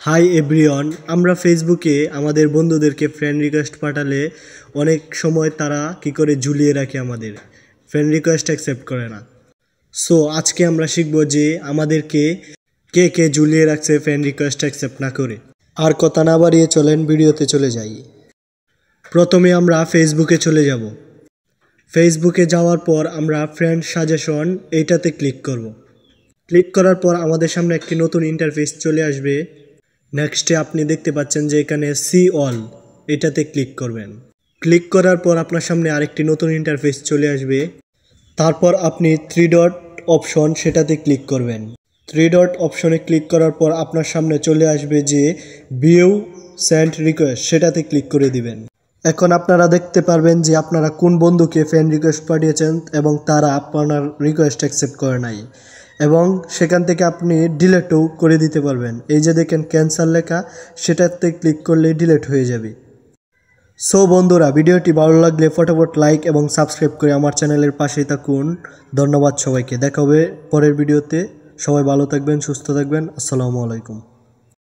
Hi everyone, আমরা ফেসবুকে আমাদের বন্ধুদেরকে ফ্রেন্ড রিকোয়েস্ট পাঠালে অনেক সময় তারা কি করে ঝুলিয়ে রাখে, আমাদের ফ্রেন্ড রিকোয়েস্ট অ্যাকসেপ্ট করে না। সো আজকে আমরা শিখব যে আমাদেরকে কে কে ঝুলিয়ে রাখছে ফ্রেন্ড রিকোয়েস্ট অ্যাকসেপ্ট না করে। আর কথা না বাড়িয়ে চলেন ভিডিওতে চলে যাই। প্রথমে আমরা ফেসবুকে চলে যাব। ফেসবুকে যাওয়ার পর আমরা ফ্রেন্ড সাজেশন এইটাতে ক্লিক করব। ক্লিক করার পর আমাদের সামনে একটি নতুন ইন্টারফেস চলে আসবে। নেক্সটে আপনি দেখতে পাচ্ছেন যে এখানে সি অল, এটাতে ক্লিক করবেন। ক্লিক করার পর আপনার সামনে আরেকটি নতুন ইন্টারফেস চলে আসবে। তারপর আপনি 3 ডট অপশন সেটাতে ক্লিক করবেন। 3 ডট অপশনে ক্লিক করার পর আপনার সামনে চলে আসবে যে ভিউ সেন্ড রিকোয়েস্ট, সেটাতে ক্লিক করে দিবেন। এখন আপনারা দেখতে পারবেন যে আপনারা কোন বন্ধুকে ফ্রেন্ড রিকোয়েস্ট পাঠিয়েছেন এবং তারা আপনার রিকোয়েস্ট অ্যাকসেপ্ট করে নাই, এবং সেখান থেকে আপনি ডিলেটও করে দিতে পারবেন। এই যে দেখেন ক্যান্সেল লেখা, সেটাতে ক্লিক করলে ডিলেট হয়ে যাবে। সো বন্ধুরা, ভিডিওটি ভালো লাগলে ফটাফট লাইক এবং সাবস্ক্রাইব করে আমার চ্যানেলের পাশেই থাকুন। ধন্যবাদ সবাইকে, দেখা হবে পরের ভিডিওতে। সবাই ভালো থাকবেন, সুস্থ থাকবেন। আসসালামু আলাইকুম।